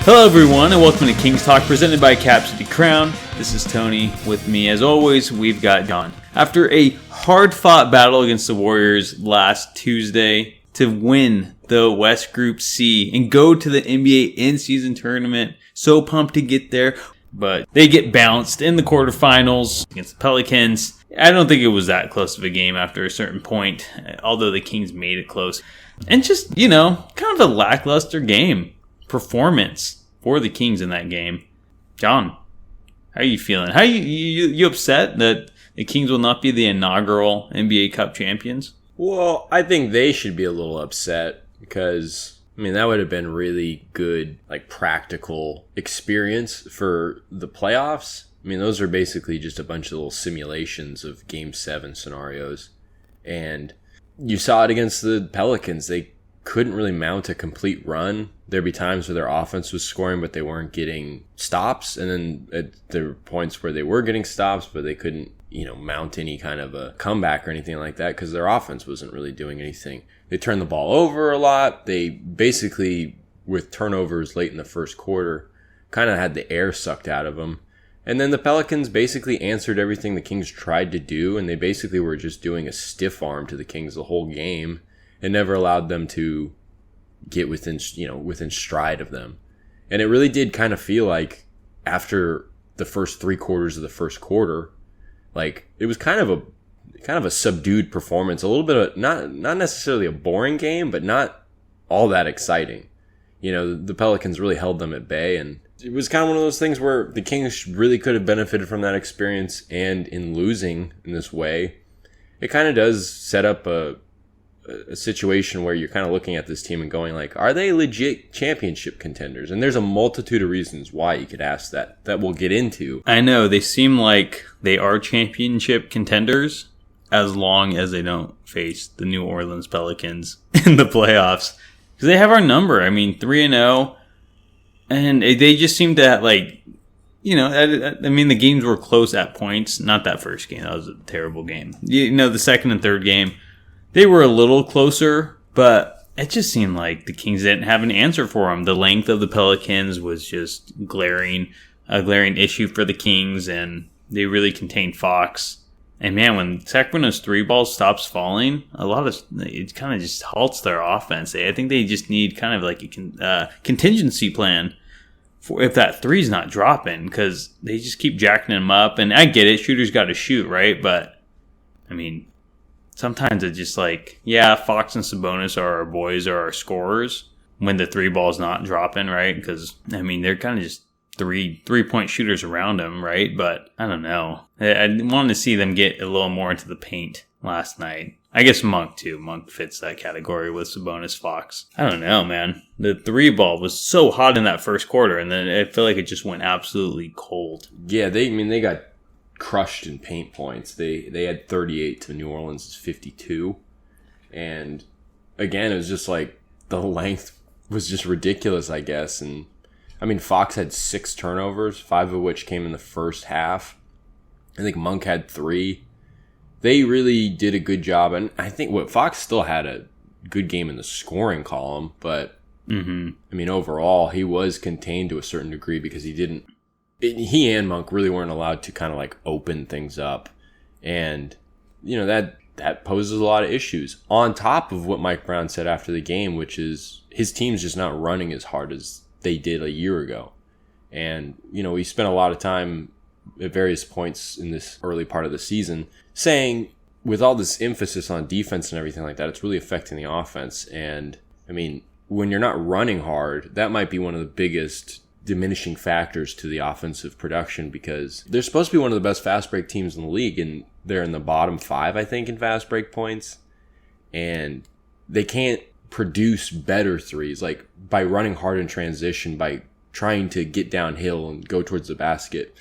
Hello everyone and welcome to Kings Talk presented by Cap City Crown. This is Tony. With me as always, we've got John. After a hard-fought battle against the Warriors last Tuesday to win the West Group C and go to the NBA in-season tournament, so pumped to get there, but they get bounced in the quarterfinals against the Pelicans. I don't think it was that close of a game after a certain point, although the Kings made it close. And just, kind of a lackluster game. Performance for the Kings in that game. John, how are you feeling? How you upset that the Kings will not be the inaugural NBA Cup champions? Well, I think they should be a little upset because, that would have been really good, practical experience for the playoffs. Those are basically just a bunch of little simulations of Game 7 scenarios. And you saw it against the Pelicans. They couldn't really mount a complete run. There'd be times where their offense was scoring, but they weren't getting stops. And then there were points where they were getting stops, but they couldn't, mount any kind of a comeback or anything like that because their offense wasn't really doing anything. They turned the ball over a lot. They basically, with turnovers late in the first quarter, kind of had the air sucked out of them. And then the Pelicans basically answered everything the Kings tried to do, and they basically were just doing a stiff arm to the Kings the whole game. It never allowed them to get within stride of them. And it really did kind of feel like after the first 3 quarters of the first quarter, it was kind of a subdued performance, a little bit of not necessarily a boring game, but not all that exciting. The Pelicans really held them at bay, and it was kind of one of those things where the Kings really could have benefited from that experience, and in losing in this way, it kind of does set up a situation where you're kind of looking at this team and going are they legit championship contenders? And there's a multitude of reasons why you could ask that we'll get into. I know they seem like they are championship contenders as long as they don't face the New Orleans Pelicans in the playoffs, because they have our number. 3-0, and they just seem to the games were close at points. Not that first game. That was a terrible game. The second and third game, they were a little closer, but it just seemed like the Kings didn't have an answer for them. The length of the Pelicans was just a glaring issue for the Kings, and they really contained Fox. And man, when Sacramento's 3 ball stops falling, it kind of just halts their offense. I think they just need kind of a contingency plan for if that 3's not dropping, because they just keep jacking them up. And I get it, shooters got to shoot, right? But sometimes it's just Fox and Sabonis are our boys, are our scorers when the 3 ball's not dropping, right? Because, they're kind of just three-point shooters around them, right? But I don't know. I wanted to see them get a little more into the paint last night. I guess Monk, too. Monk fits that category with Sabonis, Fox. I don't know, man. The 3 ball was so hot in that first quarter, and then I feel like it just went absolutely cold. Yeah, they got crushed in paint points. They had 38 to New Orleans' 52. And again, it was just the length was just ridiculous, I guess. And Fox had 6 turnovers, 5 of which came in the first half. I think Monk had 3. They really did a good job. And I think Fox still had a good game in the scoring column, but overall he was contained to a certain degree because he and Monk really weren't allowed to kind of open things up. And, that poses a lot of issues. On top of what Mike Brown said after the game, which is his team's just not running as hard as they did a year ago. And, we spent a lot of time at various points in this early part of the season saying with all this emphasis on defense and everything like that, it's really affecting the offense. And, when you're not running hard, that might be one of the biggest diminishing factors to the offensive production, because they're supposed to be one of the best fast break teams in the league, and they're in the bottom 5, I think, in fast break points, and they can't produce better threes by running hard in transition, by trying to get downhill and go towards the basket.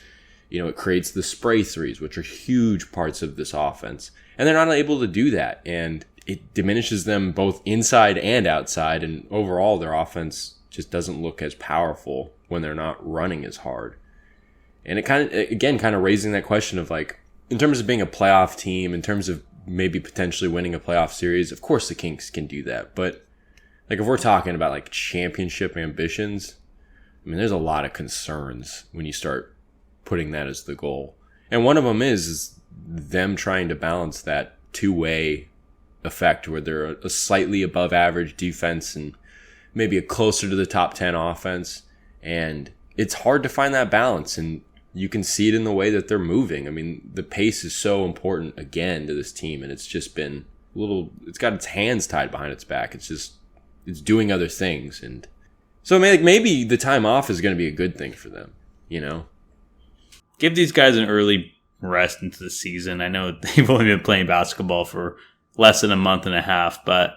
It creates the spray threes, which are huge parts of this offense, and they're not able to do that, and it diminishes them both inside and outside, and overall their offense just doesn't look as powerful when they're not running as hard. And it kind of raising that question of in terms of being a playoff team, in terms of maybe potentially winning a playoff series, of course the Kings can do that. But if we're talking about championship ambitions, I mean, there's a lot of concerns when you start putting that as the goal. And one of them is them trying to balance that two-way effect where they're a slightly above average defense and maybe a closer to the top 10 offense. And it's hard to find that balance. And you can see it in the way that they're moving. I mean, the pace is so important again to this team. And it's just been it's got its hands tied behind its back. It's doing other things. And so maybe the time off is going to be a good thing for them, you know? Give these guys an early rest into the season. I know they've only been playing basketball for less than a month and a half, but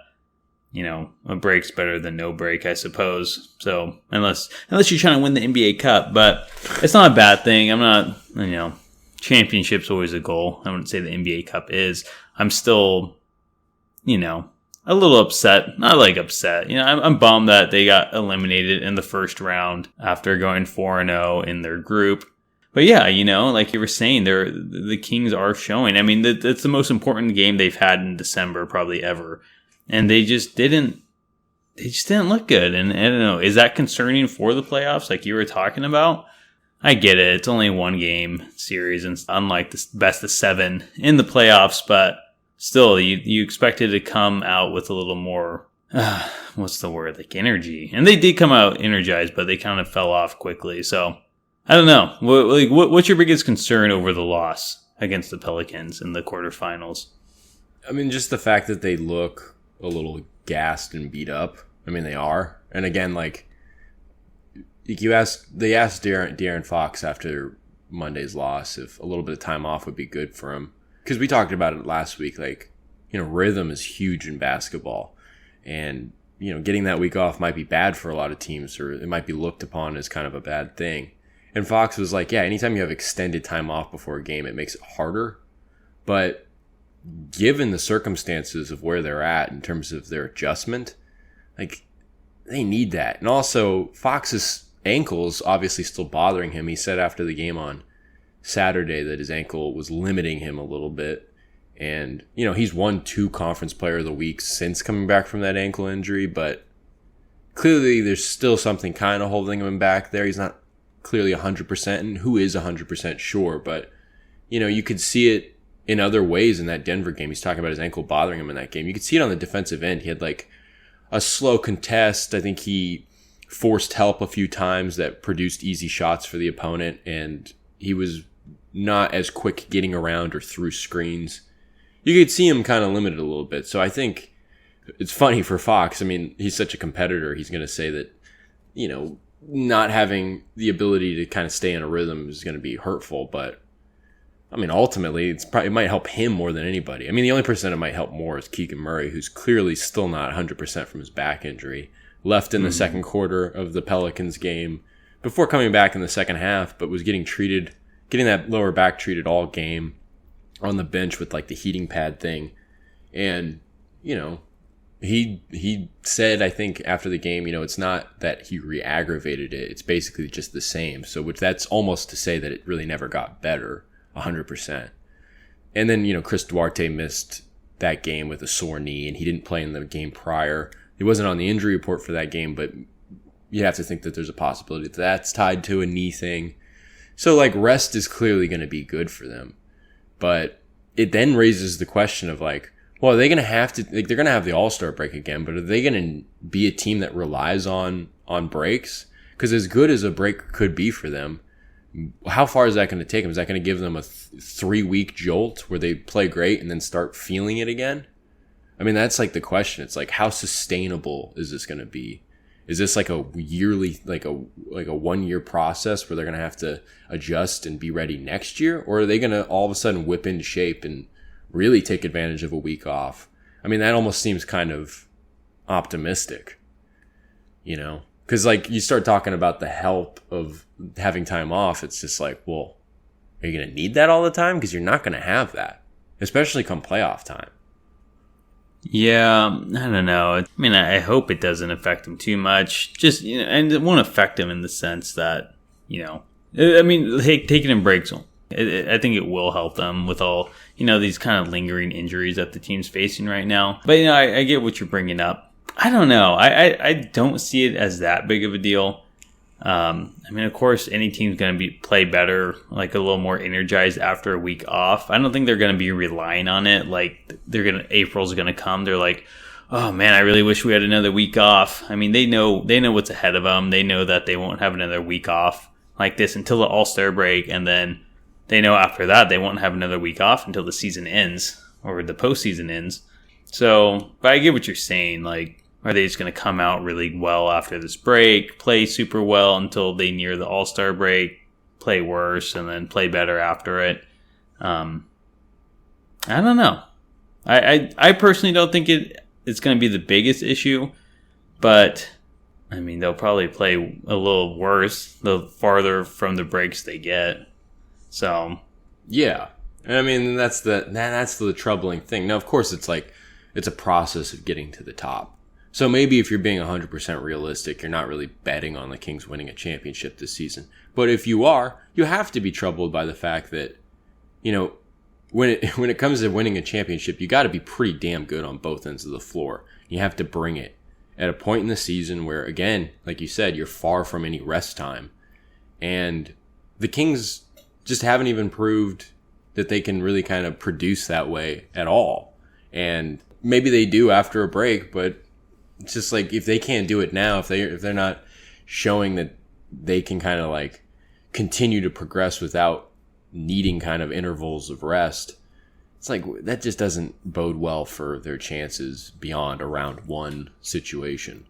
you know, a break's better than no break, I suppose. So unless you're trying to win the NBA Cup, but it's not a bad thing. I'm not, you know, championship's always a goal. I wouldn't say the NBA Cup is. I'm still, you know, a little upset. Not like upset. You know, I'm bummed that they got eliminated in the first round after going 4-0 in their group. But yeah, you know, like you were saying, the Kings are showing. I mean, that's the most important game they've had in December probably ever. And they just didn't look good. And I don't know, is that concerning for the playoffs like you were talking about? I get it. It's only one game series and unlike the best of 7 in the playoffs, but still you expected to come out with a little more, what's the word? Like energy. And they did come out energized, but they kind of fell off quickly. So I don't know. What's your biggest concern over the loss against the Pelicans in the quarterfinals? I mean, just the fact that they look a little gassed and beat up. I mean, they are. And again, like they asked De'Aaron Fox after Monday's loss if a little bit of time off would be good for him. Because we talked about it last week. Like, you know, rhythm is huge in basketball. And, you know, getting that week off might be bad for a lot of teams, or it might be looked upon as kind of a bad thing. And Fox was like, yeah, anytime you have extended time off before a game, it makes it harder. But given the circumstances of where they're at in terms of their adjustment, like, they need that. And also, Fox's ankle is obviously still bothering him. He said after the game on Saturday that his ankle was limiting him a little bit. And, you know, he's won 2 Conference Player of the Week since coming back from that ankle injury, but clearly there's still something kind of holding him back there. He's not clearly 100%, and who is 100% sure, but, you know, you could see it in other ways in that Denver game. He's talking about his ankle bothering him in that game. You could see it on the defensive end. He had like a slow contest. I think he forced help a few times that produced easy shots for the opponent, and he was not as quick getting around or through screens. You could see him kind of limited a little bit. So I think it's funny for Fox. I mean, he's such a competitor. He's going to say that, you know, not having the ability to kind of stay in a rhythm is going to be hurtful, but I mean, ultimately, it might help him more than anybody. I mean, the only person it might help more is Keegan Murray, who's clearly still not 100% from his back injury. Left in the second quarter of the Pelicans game before coming back in the second half, but was getting that lower back treated all game on the bench with like the heating pad thing. And, you know, he said, I think after the game, you know, it's not that he re-aggravated it. It's basically just the same. So that's almost to say that it really never got better. 100%. And then, you know, Chris Duarte missed that game with a sore knee, and he didn't play in the game prior. He wasn't on the injury report for that game, but you have to think that there's a possibility that that's tied to a knee thing. So, like, rest is clearly going to be good for them. But it then raises the question of, like, well, are they going to have to, like, they're going to have the All-Star break again, but are they going to be a team that relies on breaks? Because as good as a break could be for them, how far is that going to take them? Is that going to give them a 3-week jolt where they play great and then start feeling it again? I mean, that's like the question. It's like, how sustainable is this going to be? Is this like a yearly, like a 1-year process where they're going to have to adjust and be ready next year? Or are they going to all of a sudden whip into shape and really take advantage of a week off? I mean, that almost seems kind of optimistic, you know? Because, like, you start talking about the help of having time off, it's just like, well, are you going to need that all the time? Because you're not going to have that, especially come playoff time. Yeah, I don't know. I mean, I hope it doesn't affect him too much. Just, you know, and it won't affect him in the sense that, you know, I mean, taking in breaks, I think it will help them with all, you know, these kind of lingering injuries that the team's facing right now. But, you know, I get what you're bringing up. I don't know. I don't see it as that big of a deal. I mean, of course, any team's going to play better, like a little more energized after a week off. I don't think they're going to be relying on it. Like April's going to come. They're like, oh man, I really wish we had another week off. I mean, they know what's ahead of them. They know that they won't have another week off like this until the All-Star break, and then they know after that they won't have another week off until the season ends or the postseason ends. So, but I get what you're saying. Like, are they just going to come out really well after this break, play super well until they near the All-Star break, play worse, and then play better after it? I don't know. I personally don't think it's going to be the biggest issue, but I mean, they'll probably play a little worse the farther from the breaks they get. So, yeah. I mean, that's the troubling thing. Now, of course, it's a process of getting to the top. So maybe if you're being 100% realistic, you're not really betting on the Kings winning a championship this season. But if you are, you have to be troubled by the fact that, you know, when it comes to winning a championship, you got to be pretty damn good on both ends of the floor. You have to bring it at a point in the season where, again, like you said, you're far from any rest time. And the Kings just haven't even proved that they can really kind of produce that way at all. And maybe they do after a break, but it's just like, if they can't do it now, if they're not showing that they can kind of like continue to progress without needing kind of intervals of rest, it's like that just doesn't bode well for their chances beyond a round one situation.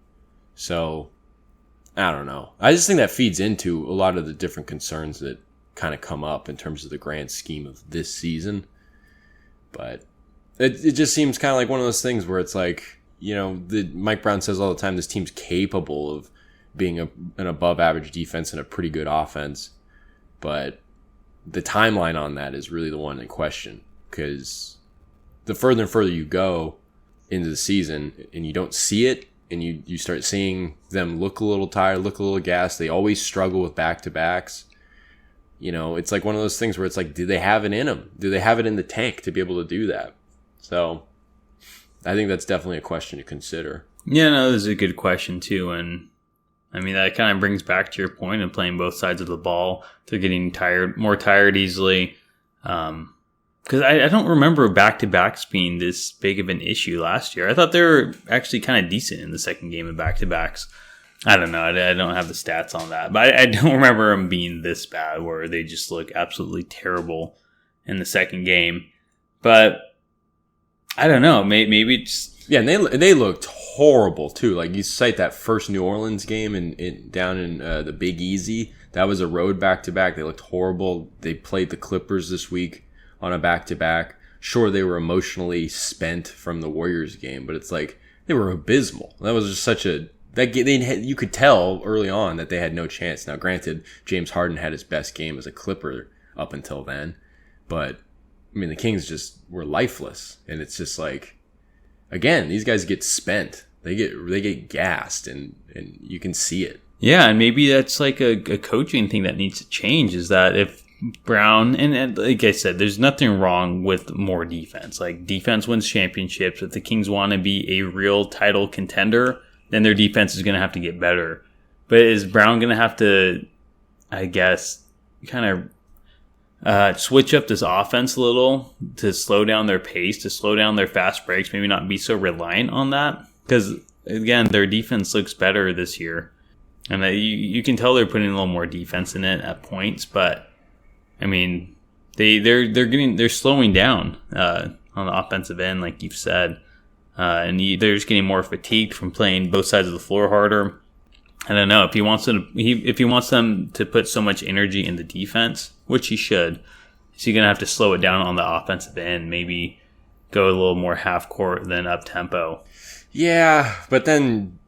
So I don't know. I just think that feeds into a lot of the different concerns that kind of come up in terms of the grand scheme of this season. But it just seems kind of like one of those things where it's like, you know, Mike Brown says all the time, this team's capable of being an above average defense and a pretty good offense. But the timeline on that is really the one in question, because the further and further you go into the season and you don't see it, and you start seeing them look a little tired, look a little gassed. They always struggle with back-to-backs. You know, it's like one of those things where it's like, do they have it in them? Do they have it in the tank to be able to do that? So I think that's definitely a question to consider. Yeah, no, this is a good question too. And I mean, that kind of brings back to your point of playing both sides of the ball. They're getting more tired easily. Because I don't remember back-to-backs being this big of an issue last year. I thought they were actually kind of decent in the second game of back-to-backs. I don't know. I don't have the stats on that. But I don't remember them being this bad where they just look absolutely terrible in the second game. But I don't know. Maybe it's... Yeah, and they looked horrible, too. Like, you cite that first New Orleans game down in the Big Easy. That was a road back-to-back. They looked horrible. They played the Clippers this week on a back-to-back. Sure, they were emotionally spent from the Warriors game, but it's like they were abysmal. That was just such a... you could tell early on that they had no chance. Now, granted, James Harden had his best game as a Clipper up until then, but I mean, the Kings just were lifeless, and it's just like, again, these guys get spent. They get gassed, and you can see it. Yeah, and maybe that's like a coaching thing that needs to change. Is that if Brown, and like I said, there's nothing wrong with more defense. Like, defense wins championships. If the Kings want to be a real title contender, then their defense is going to have to get better. But is Brown going to have to, I guess, kind of switch up this offense a little to slow down their pace, to slow down their fast breaks, maybe not be so reliant on that? Because, again, their defense looks better this year. And you can tell they're putting a little more defense in it at points, but I mean, they're slowing down on the offensive end, like you've said, and they're just getting more fatigued from playing both sides of the floor harder. I don't know if he wants them to put so much energy in the defense, which he should. Is he gonna have to slow it down on the offensive end? Maybe go a little more half court than up tempo. Yeah, but then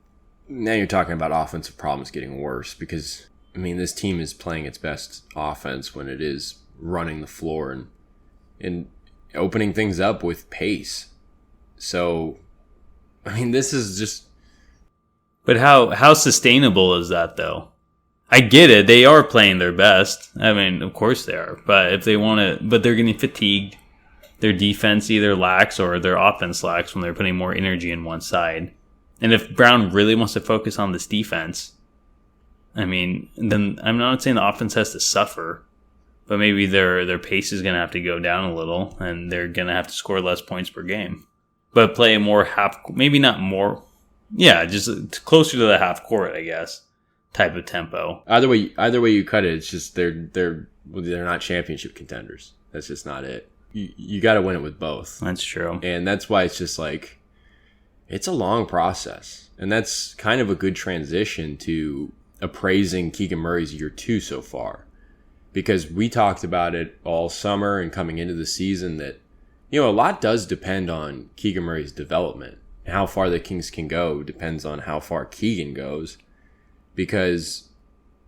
now you're talking about offensive problems getting worse, because I mean, this team is playing its best offense when it is running the floor and opening things up with pace. So, I mean, this is just... But how sustainable is that, though? I get it. They are playing their best. I mean, of course they are. But if they want to... But they're getting fatigued. Their defense either lacks or their offense lacks when they're putting more energy in one side. And if Brown really wants to focus on this defense... I mean, then I'm not saying the offense has to suffer, but maybe their pace is going to have to go down a little, and they're going to have to score less points per game. But play a more maybe not more, just closer to the half court, I guess, type of tempo. Either way you cut it, it's just they're not championship contenders. That's just not it. You got to win it with both. That's true. And that's why it's just like, it's a long process. And that's kind of a good transition to appraising Keegan Murray's year 2 so far. Because we talked about it all summer and coming into the season that, a lot does depend on Keegan Murray's development. How far the Kings can go depends on how far Keegan goes. Because,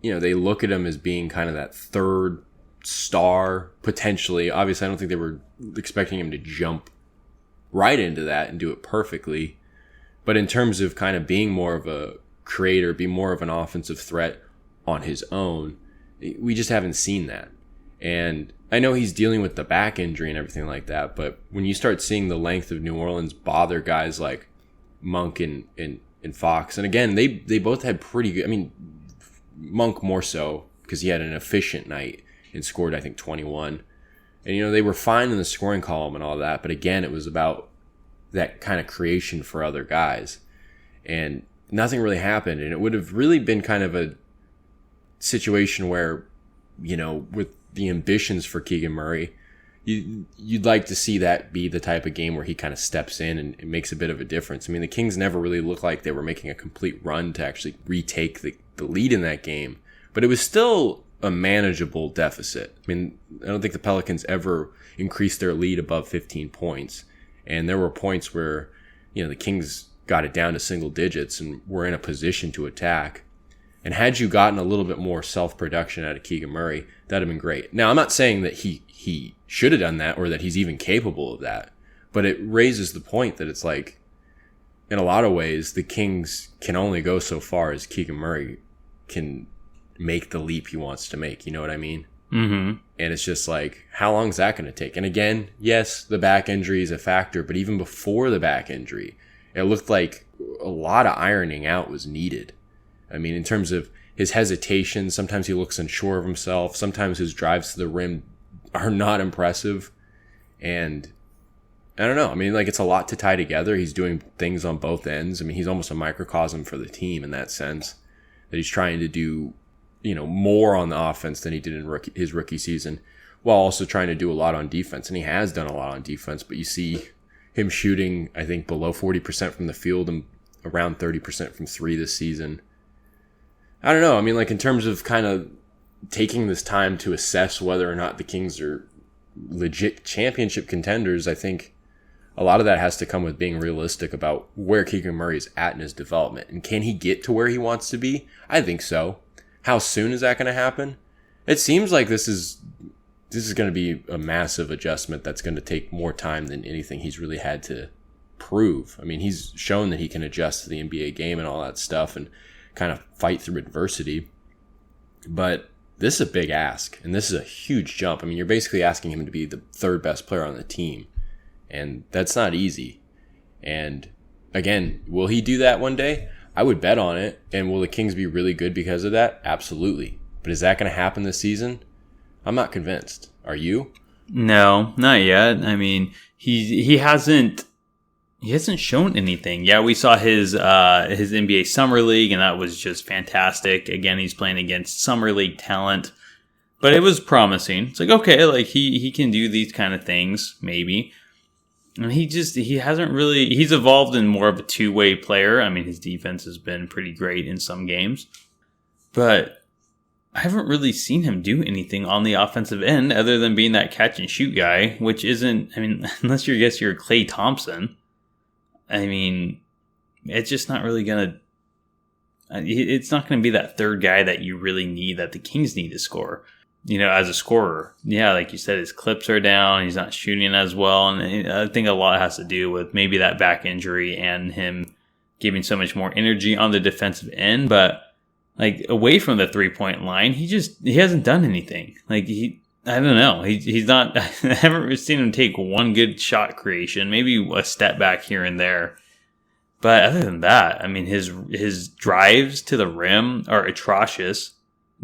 they look at him as being kind of that third star, potentially. Obviously, I don't think they were expecting him to jump right into that and do it perfectly. But in terms of kind of being more of a creator, be more of an offensive threat on his own, we just haven't seen that. And I know he's dealing with the back injury and everything like that, but when you start seeing the length of New Orleans bother guys like Monk and Fox, and again, they both had pretty good, I mean, Monk more so because he had an efficient night and scored, I think, 21. And, they were fine in the scoring column and all that, but again, it was about that kind of creation for other guys. And nothing really happened, and it would have really been kind of a situation where, with the ambitions for Keegan Murray, you'd like to see that be the type of game where he kind of steps in and makes a bit of a difference. I mean, the Kings never really looked like they were making a complete run to actually retake the lead in that game, but it was still a manageable deficit. I mean, I don't think the Pelicans ever increased their lead above 15 points, and there were points where, the Kings got it down to single digits and were in a position to attack. And had you gotten a little bit more self-production out of Keegan Murray, that'd have been great. Now, I'm not saying that he should have done that or that he's even capable of that, but it raises the point that it's like, in a lot of ways, the Kings can only go so far as Keegan Murray can make the leap he wants to make. You know what I mean? Mm-hmm. And it's just like, how long is that going to take? And again, yes, the back injury is a factor, but even before the back injury, it looked like a lot of ironing out was needed. I mean, in terms of his hesitation, sometimes he looks unsure of himself. Sometimes his drives to the rim are not impressive. And I don't know. I mean, like, it's a lot to tie together. He's doing things on both ends. I mean, he's almost a microcosm for the team in that sense, that he's trying to do, more on the offense than he did in his rookie season, while also trying to do a lot on defense. And he has done a lot on defense, but you see him shooting, I think, below 40% from the field and around 30% from 3 this season. I don't know. I mean, like, in terms of kind of taking this time to assess whether or not the Kings are legit championship contenders, I think a lot of that has to come with being realistic about where Keegan Murray is at in his development. And can he get to where he wants to be? I think so. How soon is that going to happen? It seems like this is going to be a massive adjustment that's going to take more time than anything he's really had to prove. I mean, he's shown that he can adjust to the NBA game and all that stuff and kind of fight through adversity. But this is a big ask, and this is a huge jump. I mean, you're basically asking him to be the third best player on the team, and that's not easy. And again, will he do that one day? I would bet on it. And will the Kings be really good because of that? Absolutely. But is that going to happen this season? I'm not convinced. Are you? No, not yet. I mean, he hasn't shown anything. Yeah, we saw his NBA Summer League, and that was just fantastic. Again, he's playing against Summer League talent, but it was promising. It's like, okay, like he can do these kind of things, maybe. And he hasn't really, he's evolved in more of a two-way player. I mean, his defense has been pretty great in some games, but I haven't really seen him do anything on the offensive end other than being that catch and shoot guy, which isn't, I mean, unless you're Klay Thompson, I mean, it's just not really it's not going to be that third guy that you really need, that the Kings need to score, as a scorer. Yeah, like you said, his clips are down. He's not shooting as well. And I think a lot has to do with maybe that back injury and him giving so much more energy on the defensive end. But like away from the 3-point line, he hasn't done anything. Like I don't know. He's not, I haven't seen him take one good shot creation, maybe a step back here and there. But other than that, I mean, his drives to the rim are atrocious.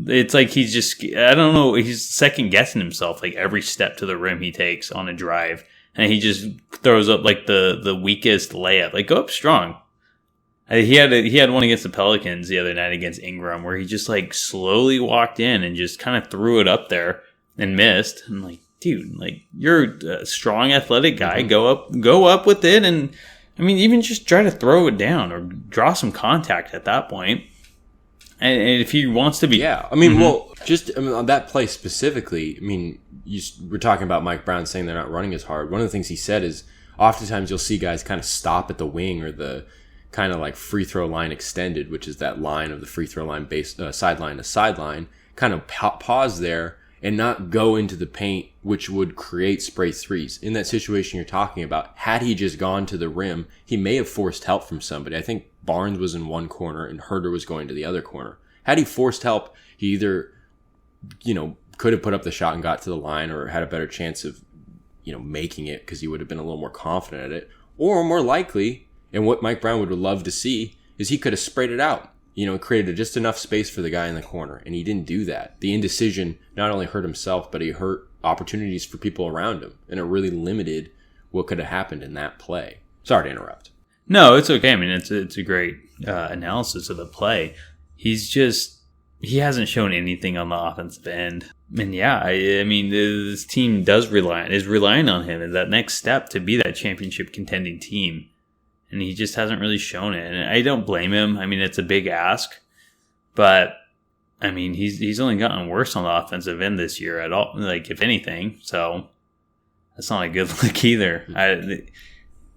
It's like he's just, I don't know, he's second guessing himself like every step to the rim he takes on a drive. And he just throws up like the weakest layup. Like, go up strong. He had one against the Pelicans the other night against Ingram where he just like slowly walked in and just kind of threw it up there and missed. I'm like, dude, like you're a strong athletic guy. Mm-hmm. Go up with it. And I mean, even just try to throw it down or draw some contact at that point. And if he wants to be... Yeah, I mean, well, just on that play specifically, I mean, we're talking about Mike Brown saying they're not running as hard. One of the things he said is oftentimes you'll see guys kind of stop at the wing or the kind of like free throw line extended, which is that line of the free throw line sideline to sideline, kind of pause there and not go into the paint, which would create spray threes. In that situation you're talking about, had he just gone to the rim, he may have forced help from somebody. I think Barnes was in one corner and Herter was going to the other corner. Had he forced help, he either, could have put up the shot and got to the line or had a better chance of, making it because he would have been a little more confident at it. Or more likely, and what Mike Brown would love to see, is he could have sprayed it out. Created just enough space for the guy in the corner. And he didn't do that. The indecision not only hurt himself, but he hurt opportunities for people around him. And it really limited what could have happened in that play. Sorry to interrupt. No, it's okay. I mean, it's a great analysis of the play. He hasn't shown anything on the offensive end. And yeah, I mean, this team is relying on him as that next step to be that championship contending team. And he just hasn't really shown it. And I don't blame him. I mean, it's a big ask. But, I mean, he's only gotten worse on the offensive end this year at all, like, if anything. So, that's not a good look either.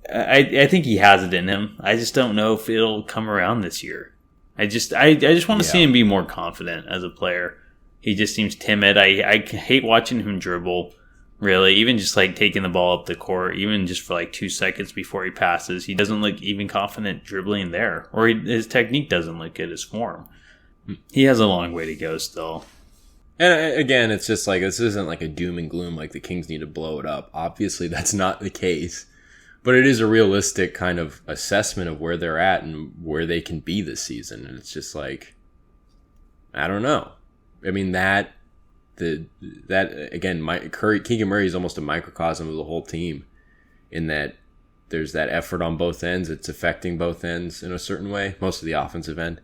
I think he has it in him. I just don't know if it'll come around this year. I just want to see him be more confident as a player. He just seems timid. I hate watching him dribble, really. Even just like taking the ball up the court, even just for like 2 seconds before he passes. He doesn't look even confident dribbling there. Or his technique doesn't look good, his form. He has a long way to go still. And again, it's just like, this isn't like a doom and gloom like the Kings need to blow it up. Obviously, that's not the case. But it is a realistic kind of assessment of where they're at and where they can be this season. And it's just like, I don't know. I mean, Keegan Murray is almost a microcosm of the whole team in that there's that effort on both ends. It's affecting both ends in a certain way, most of the offensive end.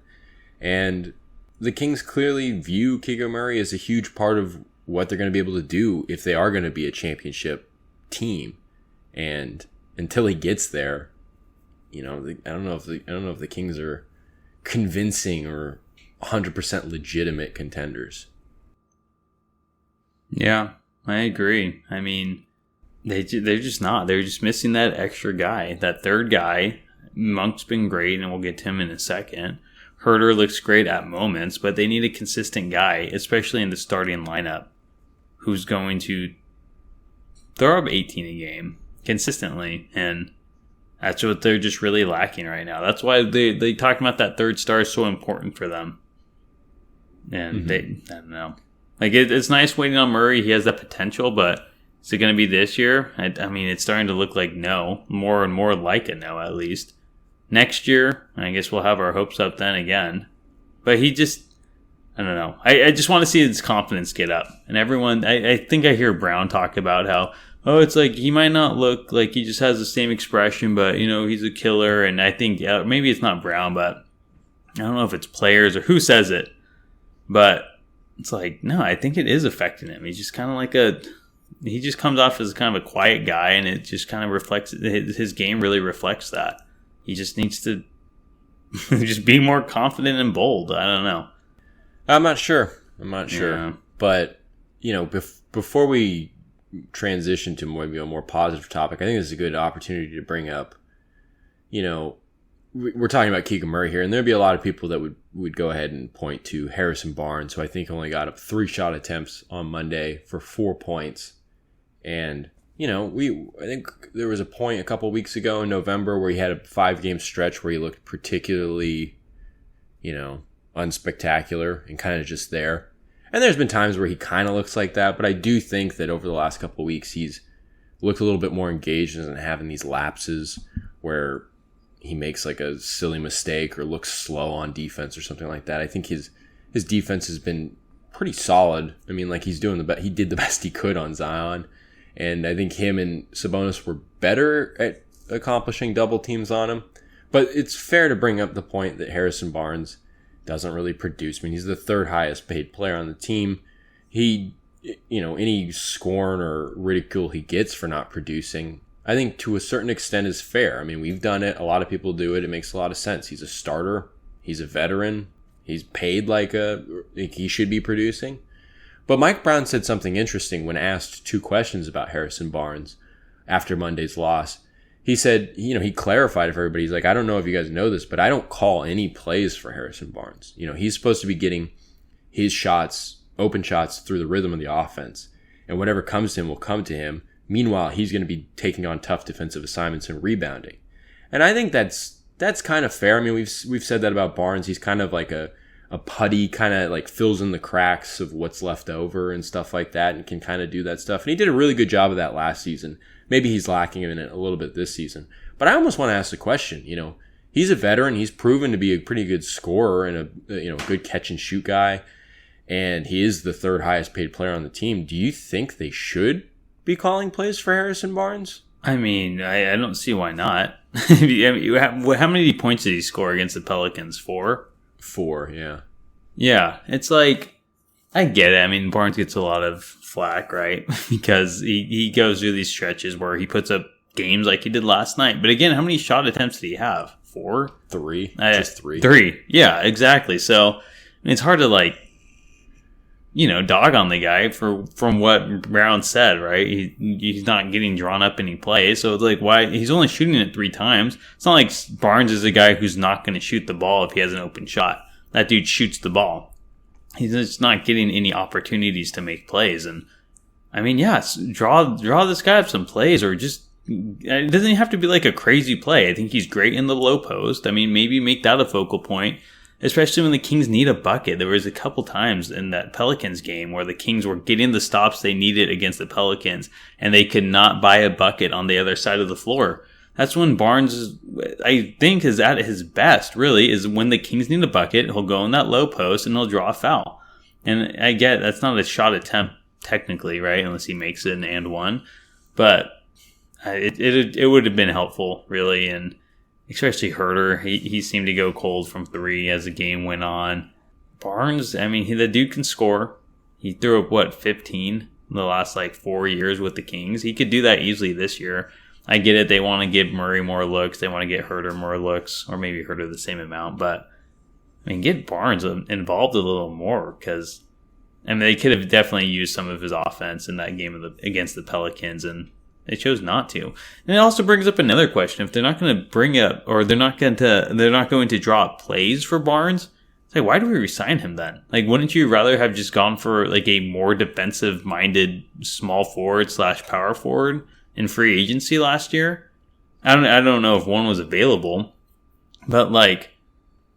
And the Kings clearly view Keegan Murray as a huge part of what they're going to be able to do if they are going to be a championship team. And until he gets there, I don't know if the Kings are convincing or 100% legitimate contenders. Yeah, I agree. I mean, they're just not. They're just missing that extra guy, that third guy. Monk's been great, and we'll get to him in a second. Herter looks great at moments, but they need a consistent guy, especially in the starting lineup, who's going to throw up 18 a game consistently, and that's what they're just really lacking right now. That's why they talk about that third star is so important for them. And I don't know. Like, it's nice waiting on Murray. He has that potential, but is it going to be this year? I mean, it's starting to look like no. More and more like a no, at least. Next year, I guess we'll have our hopes up then again. But he just, I don't know. I just want to see his confidence get up. And everyone, I think I hear Brown talk about how, it's like he might not look like he just has the same expression, but, he's a killer. And I think, maybe it's not Brown, but I don't know if it's players or who says it. But it's like, no, I think it is affecting him. He's just kind of like he just comes off as kind of a quiet guy, and it just kind of reflects, his game really reflects that. He just needs to just be more confident and bold. I don't know. I'm not sure. Yeah. But, before we transition to maybe a more positive topic, I think this is a good opportunity to bring up, we're talking about Keegan Murray here, and there'd be a lot of people that would go ahead and point to Harrison Barnes, who I think only got up 3 shot attempts on Monday for 4 points. And, I think there was a point a couple weeks ago in November where he had a 5-game stretch where he looked particularly, unspectacular and kind of just there. And there's been times where he kind of looks like that, but I do think that over the last couple of weeks he's looked a little bit more engaged and having these lapses where he makes like a silly mistake or looks slow on defense or something like that. I think his defense has been pretty solid. I mean, like he did the best he could on Zion, and I think him and Sabonis were better at accomplishing double teams on him. But it's fair to bring up the point that Harrison Barnes doesn't really produce. I mean, he's the third highest paid player on the team. He, any scorn or ridicule he gets for not producing, I think to a certain extent is fair. I mean, we've done it. A lot of people do it. It makes a lot of sense. He's a starter. He's a veteran. He's paid like he should be producing. But Mike Brown said something interesting when asked 2 questions about Harrison Barnes after Monday's loss. He said, he clarified for everybody. He's like, I don't know if you guys know this, but I don't call any plays for Harrison Barnes. He's supposed to be getting his shots, open shots, through the rhythm of the offense. And whatever comes to him will come to him. Meanwhile, he's going to be taking on tough defensive assignments and rebounding. And I think that's kind of fair. I mean, we've said that about Barnes. He's kind of like a putty, kind of like fills in the cracks of what's left over and stuff like that, and can kind of do that stuff. And he did a really good job of that last season. Maybe he's lacking in it a little bit this season. But I almost want to ask the question, he's a veteran. He's proven to be a pretty good scorer and a good catch and shoot guy. And he is the third highest paid player on the team. Do you think they should be calling plays for Harrison Barnes? I mean, I don't see why not. How many points did he score against the Pelicans? 4? 4, yeah. Yeah, it's like, I get it. I mean, Barnes gets a lot of flack, right? Because he goes through these stretches where he puts up games like he did last night. But again, how many shot attempts did he have? 4? 3. Just 3. 3. Yeah, exactly. So, I mean, it's hard to dog on the guy from what Brown said, right? He's not getting drawn up any plays. So it's like, why? He's only shooting it 3 times. It's not like Barnes is a guy who's not going to shoot the ball if he has an open shot. That dude shoots the ball. He's just not getting any opportunities to make plays. And I mean, yes, draw this guy up some plays, or just, it doesn't have to be like a crazy play. I think he's great in the low post. I mean, maybe make that a focal point, especially when the Kings need a bucket. There was a couple times in that Pelicans game where the Kings were getting the stops they needed against the Pelicans, and they could not buy a bucket on the other side of the floor. That's when Barnes, I think, is at his best, really, is when the Kings need a bucket. He'll go in that low post and he'll draw a foul. And I get that's not a shot attempt technically, right? Unless he makes it an and one. But it would have been helpful, really. And especially Herter, he seemed to go cold from 3 as the game went on. Barnes, I mean, the dude can score. He threw up, 15 in the last 4 years with the Kings. He could do that easily this year. I get it. They want to give Murray more looks. They want to get Herter more looks, or maybe Herter the same amount. But, I mean, get Barnes involved a little more, because, I mean, they could have definitely used some of his offense in that game against the Pelicans, and they chose not to. And it also brings up another question. If they're not going to bring up, or they're not going to draw up plays for Barnes, it's like, why do we resign him then? Wouldn't you rather have just gone for a more defensive-minded small forward / power forward in free agency last year? I don't know if one was available, but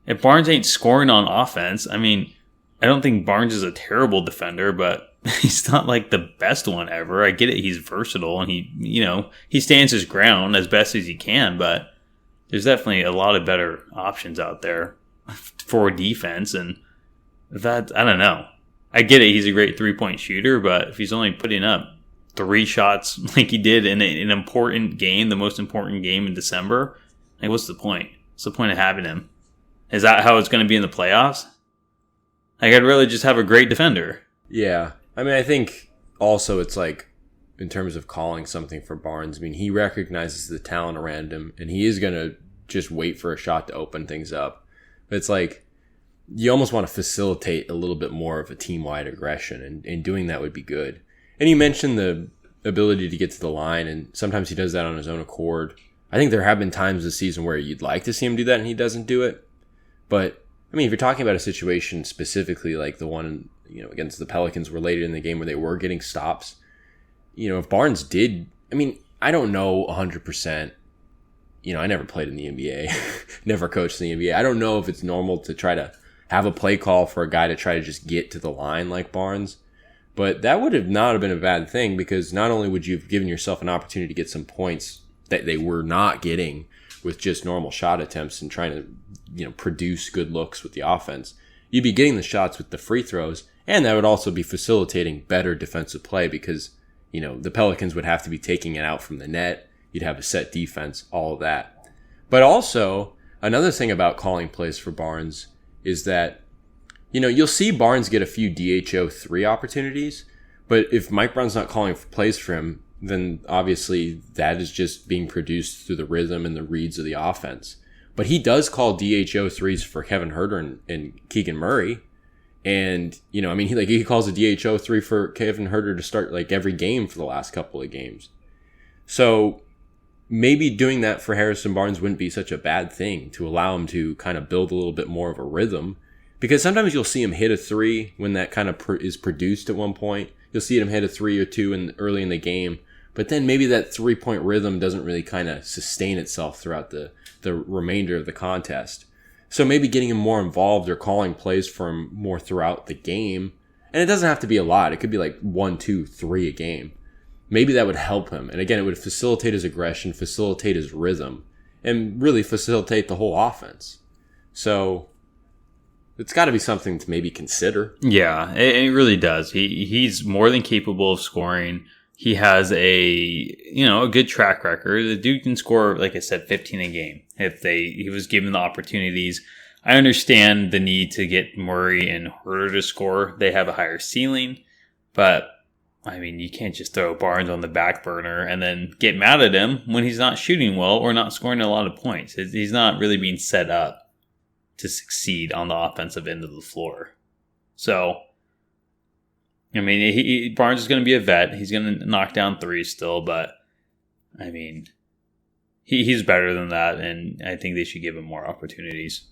if Barnes ain't scoring on offense, I mean, I don't think Barnes is a terrible defender, but he's not the best one ever. I get it. He's versatile and he stands his ground as best as he can, but there's definitely a lot of better options out there for defense. And that, I don't know. I get it. He's a great 3-point shooter, but if he's only putting up 3 shots like he did in an important game, the most important game in December, what's the point? What's the point of having him? Is that how it's going to be in the playoffs? I'd rather just have a great defender. Yeah. I mean, I think also it's in terms of calling something for Barnes, I mean, he recognizes the talent around him, and he is going to just wait for a shot to open things up. But it's you almost want to facilitate a little bit more of a team-wide aggression, and doing that would be good. And you mentioned the ability to get to the line, and sometimes he does that on his own accord. I think there have been times this season where you'd like to see him do that, and he doesn't do it. But, I mean, if you're talking about a situation specifically like the one, against the Pelicans where later in the game where they were getting stops, if Barnes did, I mean, I don't know 100%. I never played in the NBA, never coached in the NBA. I don't know if it's normal to try to have a play call for a guy to try to just get to the line like Barnes. But that would not have been a bad thing, because not only would you have given yourself an opportunity to get some points that they were not getting with just normal shot attempts and trying to, produce good looks with the offense, you'd be getting the shots with the free throws, and that would also be facilitating better defensive play because, the Pelicans would have to be taking it out from the net. You'd have a set defense, all of that. But also, another thing about calling plays for Barnes is that, you'll see Barnes get a few DHO 3 opportunities, but if Mike Brown's not calling plays for him, then obviously that is just being produced through the rhythm and the reads of the offense. But he does call DHO 3s for Kevin Huerter and Keegan Murray. And, he calls a DHO 3 for Kevin Huerter to start every game for the last couple of games. So maybe doing that for Harrison Barnes wouldn't be such a bad thing to allow him to kind of build a little bit more of a rhythm. Because sometimes you'll see him hit a 3 when that kind of is produced at one point. You'll see him hit a 3 or 2 early in the game. But then maybe that 3-point rhythm doesn't really kind of sustain itself throughout the remainder of the contest. So maybe getting him more involved or calling plays for him more throughout the game. And it doesn't have to be a lot. It could be 1, 2, 3 a game. Maybe that would help him. And again, it would facilitate his aggression, facilitate his rhythm, and really facilitate the whole offense. So it's got to be something to maybe consider. Yeah, it really does. He's more than capable of scoring. He has a good track record. The dude can score, like I said, 15 a game if he was given the opportunities. I understand the need to get Murray and Huerter to score. They have a higher ceiling, but you can't just throw Barnes on the back burner and then get mad at him when he's not shooting well or not scoring a lot of points. He's not really being set up to succeed on the offensive end of the floor. So, Barnes is going to be a vet. He's going to knock down 3s still, but, he's better than that, and I think they should give him more opportunities.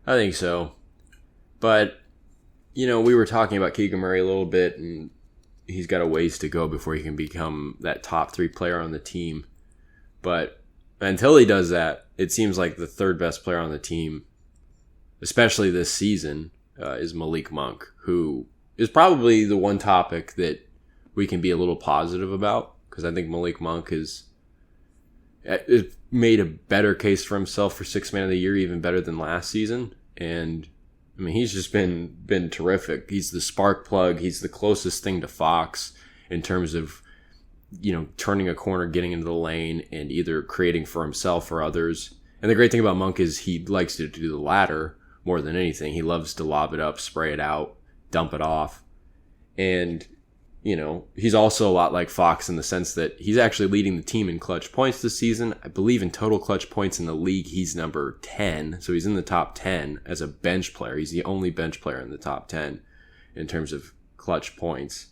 I think so. But, we were talking about Keegan Murray a little bit, and he's got a ways to go before he can become that top 3 player on the team. But until he does that, it seems like the third best player on the team, especially this season, is Malik Monk, who is probably the one topic that we can be a little positive about, because I think Malik Monk has made a better case for himself for Sixth Man of the Year, even better than last season. And he's just been terrific. He's the spark plug. He's the closest thing to Fox in terms of, turning a corner, getting into the lane, and either creating for himself or others. And the great thing about Monk is he likes to do the latter more than anything. He loves to lob it up, spray it out, dump it off. And, he's also a lot like Fox in the sense that he's actually leading the team in clutch points this season. I believe in total clutch points in the league, he's number 10. So he's in the top 10 as a bench player. He's the only bench player in the top 10 in terms of clutch points.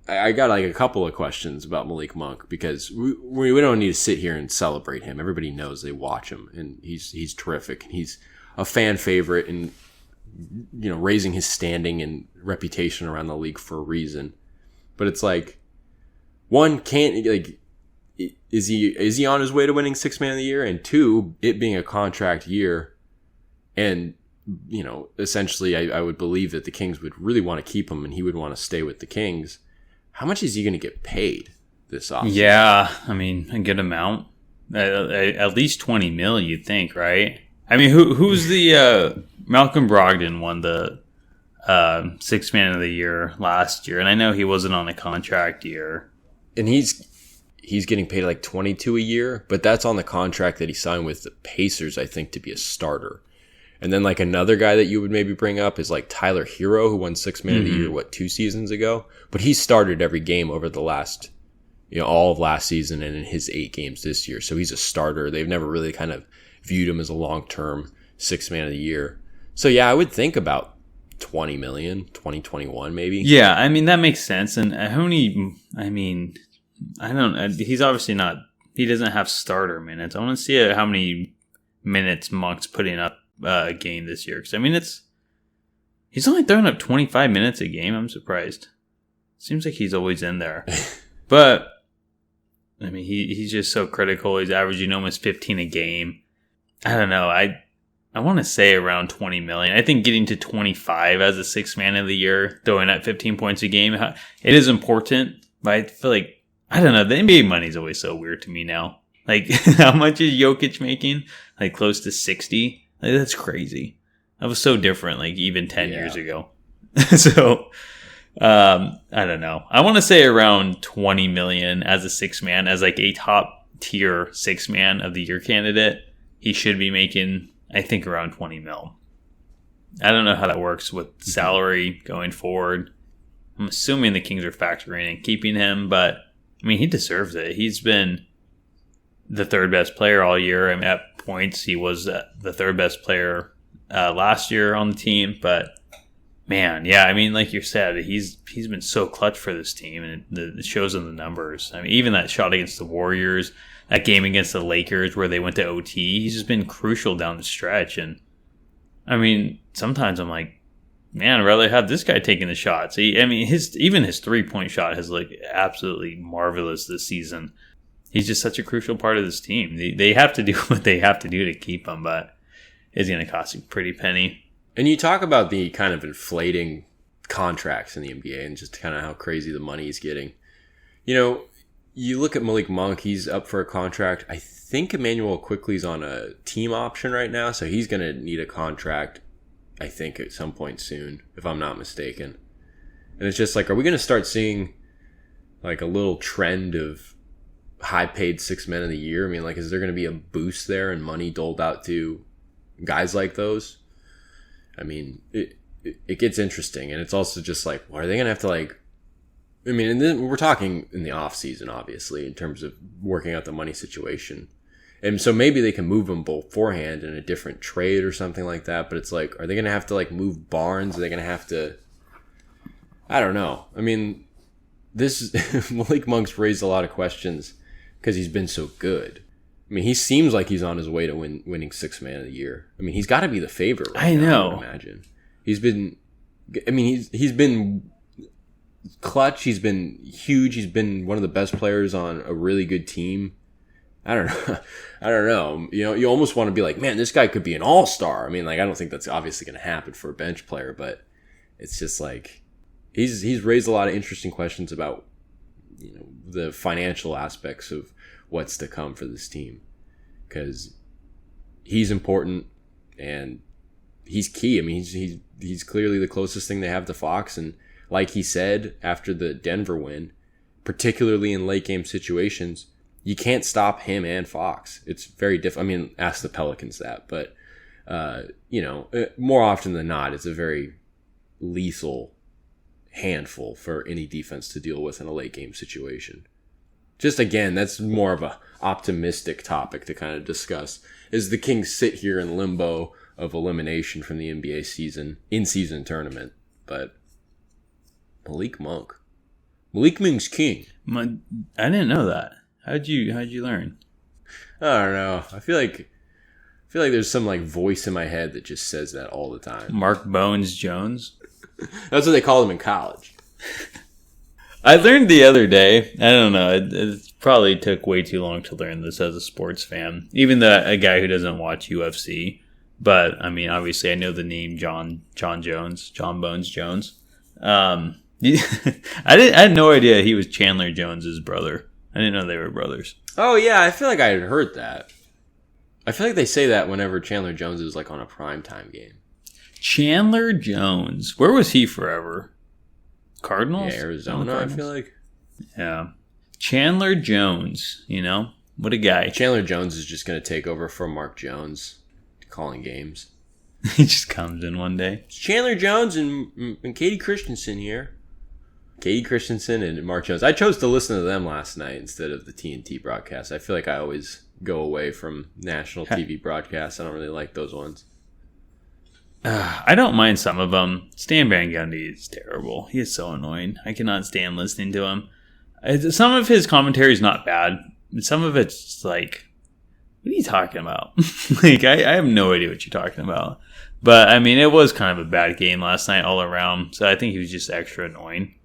I got a couple of questions about Malik Monk because we don't need to sit here and celebrate him. Everybody knows they watch him, and he's terrific. He's a fan favorite and raising his standing and reputation around the league for a reason. But it's one, is he on his way to winning Sixth Man of the Year? And two, it being a contract year, and essentially I would believe that the Kings would really want to keep him and he would want to stay with the Kings. How much is he going to get paid this offseason? Yeah, a good amount. At least $20 million, you'd think, right? Who's the Malcolm Brogdon won the Sixth Man of the Year last year, and I know he wasn't on a contract year. And he's getting paid $22 a year, but that's on the contract that he signed with the Pacers, I think, to be a starter. And then another guy that you would maybe bring up is Tyler Hero, who won Sixth Man of the Year, 2 seasons ago? But he started every game over the last, all of last season and in his 8 games this year. So he's a starter. They've never really kind of viewed him as a long-term Sixth Man of the Year. So yeah, I would think about $20 million, 2021 maybe. Yeah, that makes sense. And how many, he's obviously not, he doesn't have starter minutes. I want to see how many minutes Monk's putting up a game this year, because he's only throwing up 25 minutes a game. I'm surprised. Seems like he's always in there, but he's just so critical. He's averaging almost 15 a game. I don't know. I want to say around 20 million. I think getting to 25 as a Sixth Man of the Year, throwing at 15 points a game, it is important. But I feel like I don't know. The NBA money is always so weird to me now. Like, how much is Jokic making? Like, close to 60? Like, that's crazy. That was so different, like, even 10 years ago. So, I don't know. I want to say around 20 million as a six man, as like a top tier six man of the year candidate. He should be making, I think, around 20 mil. I don't know how that works with salary going forward. I'm assuming the Kings are factoring in keeping him, but I mean, he deserves it. He's been the third best player all year. I mean, at points, he was the third best player last year on the team. But man, yeah, I mean, like you said, he's been so clutch for this team, and it shows in the numbers. I mean, even that shot against the Warriors, that game against the Lakers where they went to OT, he's just been crucial down the stretch. And I mean, sometimes I'm like, man, I'd rather have this guy taking the shots. His 3-point shot has looked absolutely marvelous this season. He's just such a crucial part of this team. They have to do what they have to do to keep him, but it's going to cost a pretty penny. And you talk about the kind of inflating contracts in the NBA and just kind of how crazy the money is getting. You know, you look at Malik Monk, he's up for a contract. I think Emmanuel Quickley's on a team option right now, so he's going to need a contract, I think, at some point soon, if I'm not mistaken. And it's just like, are we going to start seeing like a little trend of high-paid six men of the year? I mean, like, is there going to be a boost there and money doled out to guys like those? I mean, it gets interesting, and it's also just like, well, are they going to have to like, I mean, and then we're talking in the off season, obviously, in terms of working out the money situation. And so maybe they can move them beforehand in a different trade or something like that. But it's like, are they going to have to like move Barnes? Are they going to have to, I don't know. I mean, Malik Monk's raised a lot of questions because he's been so good. I mean, he seems like he's on his way to winning sixth man of the year. I mean, he's got to be the favorite right now, I would imagine. He's been clutch. He's been huge. He's been one of the best players on a really good team. I don't know. You know, you almost want to be like, man, this guy could be an all-star. I mean, like, I don't think that's obviously going to happen for a bench player, but it's just like, he's raised a lot of interesting questions about, you know, the financial aspects of what's to come for this team, because he's important and he's key. I mean, he's clearly the closest thing they have to Fox, and like he said after the Denver win, particularly in late game situations, you can't stop him and Fox. It's very difficult. I mean, ask the Pelicans that, but you know, more often than not, it's a very lethal handful for any defense to deal with in a late game situation. Just again, that's more of a optimistic topic to kind of discuss as the Kings sit here in limbo of elimination from the NBA season, in-season tournament. But Malik Monk's king. I didn't know that. How'd you learn? I don't know. I feel like there's some like voice in my head that just says that all the time. Mark Bones Jones. That's what they called him in college. I learned the other day. I don't know. It probably took way too long to learn this as a sports fan, even a guy who doesn't watch UFC. But I mean, obviously, I know the name John Bones Jones. I had no idea he was Chandler Jones's brother. I didn't know they were brothers. Oh, yeah. I feel like I had heard that. I feel like they say that whenever Chandler Jones is like on a primetime game. Chandler Jones. Where was he forever? Cardinals? Yeah, Arizona, I feel like. Yeah. Chandler Jones, you know? What a guy. Chandler Jones is just going to take over from Mark Jones calling games. He just comes in one day. It's Chandler Jones and Katie Christensen here. Katie Christensen and Mark Jones. I chose to listen to them last night instead of the TNT broadcast. I feel like I always go away from national TV broadcasts. I don't really like those ones. I don't mind some of them. Stan Van Gundy is terrible. He is so annoying. I cannot stand listening to him. Some of his commentary is not bad. Some of it's like, what are you talking about? Like, I have no idea what you're talking about. But, I mean, it was kind of a bad game last night all around. So I think he was just extra annoying.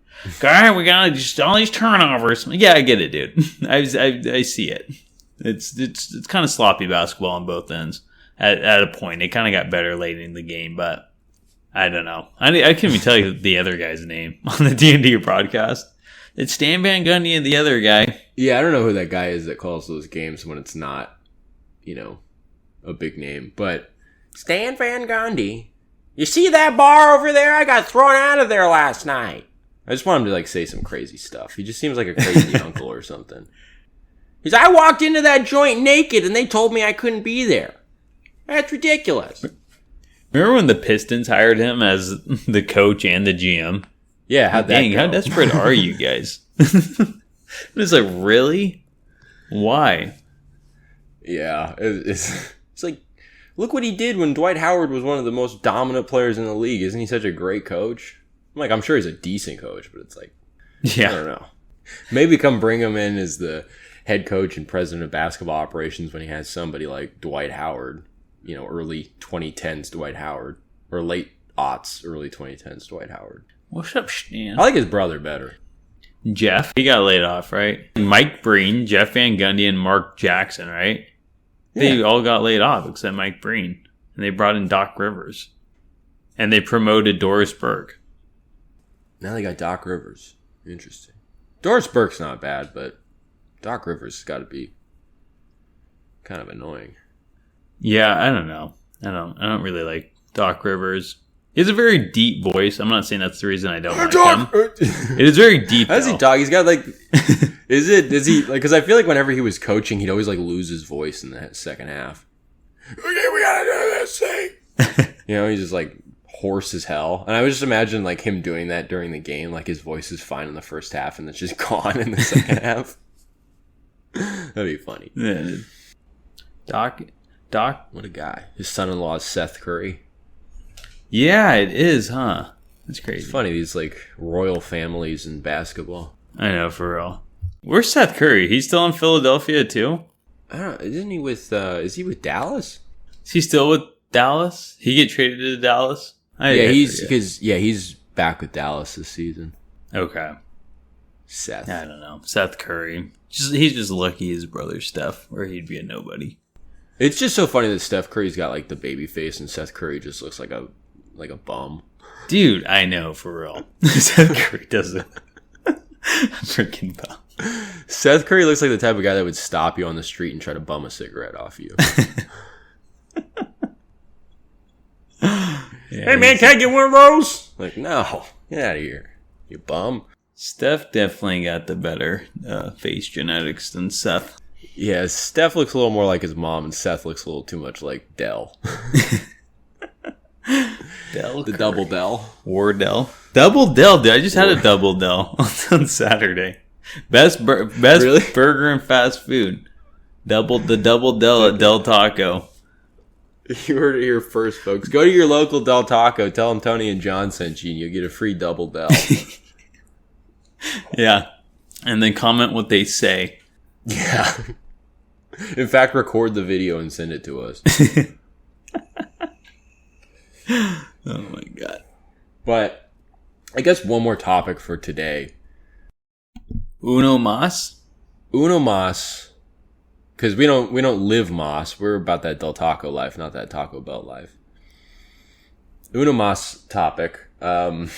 All right, we got just all these turnovers. Yeah, I get it, dude. I see it. It's kind of sloppy basketball on both ends. At a point, it kind of got better late in the game, but I don't know. I can't even tell you the other guy's name on the D&D broadcast. It's Stan Van Gundy and the other guy. Yeah, I don't know who that guy is that calls those games when it's not, a big name. But Stan Van Gundy, you see that bar over there? I got thrown out of there last night. I just want him to say some crazy stuff. He just seems like a crazy uncle or something. He's, I walked into that joint naked and they told me I couldn't be there. That's ridiculous. Remember when the Pistons hired him as the coach and the GM? Yeah, how'd that go? How desperate are you guys? It's like, really? Why? Yeah, it's like, look what he did when Dwight Howard was one of the most dominant players in the league. Isn't he such a great coach? I'm sure he's a decent coach, but it's like, yeah. I don't know. Maybe come bring him in as the head coach and president of basketball operations when he has somebody like Dwight Howard, early 2010s Dwight Howard, or late aughts, early 2010s Dwight Howard. What's up, Stan? I like his brother better. Jeff, he got laid off, right? Mike Breen, Jeff Van Gundy, and Mark Jackson, right? They all got laid off except Mike Breen. And they brought in Doc Rivers. And they promoted Doris Burke. Now they got Doc Rivers. Interesting. Doris Burke's not bad, but Doc Rivers has got to be kind of annoying. Yeah, I don't know. I don't really like Doc Rivers. He has a very deep voice. I'm not saying that's the reason I don't like him. It is very deep. How does he talk? He's got does he because I feel like whenever he was coaching, he'd always lose his voice in the second half. Okay, we gotta do this thing. He's just hoarse as hell. And I would just imagine him doing that during the game. His voice is fine in the first half and it's just gone in the second half. That'd be funny. Yeah. Doc. What a guy. His son-in-law is Seth Curry. Yeah, it is, huh? That's crazy. It's funny, these royal families in basketball. I know, for real. Where's Seth Curry? He's still in Philadelphia too? I don't know. Isn't he is he with Dallas? Is he still with Dallas? He get traded to Dallas? He's back with Dallas this season. Okay. Seth. I don't know. Seth Curry. He's just lucky his brother Steph, or he'd be a nobody. It's just so funny that Steph Curry's got the baby face and Seth Curry just looks like a bum. Dude, I know, for real. Seth Curry doesn't. Freaking bum. Seth Curry looks like the type of guy that would stop you on the street and try to bum a cigarette off you. Hey man, can I get one of those? No, get out of here, you bum. Steph definitely got the better face genetics than Seth. Yeah, Steph looks a little more like his mom, and Seth looks a little too much like Dell. Dell the Curry. Double Dell. Wardell. Double Dell, dude. I just had a Double Dell on Saturday. Best Really? burger and fast food. The Double Dell at Del Taco. You heard it here first, folks. Go to your local Del Taco. Tell them Tony and John sent you, and you'll get a free Double Dell. Yeah. And then comment what they say. Yeah. In fact, record the video and send it to us. Oh my god. But I guess one more topic for today. Uno mas? Uno mas. Because we don't live mas. We're about that Del Taco life, not that Taco Bell life. Uno mas topic. Trey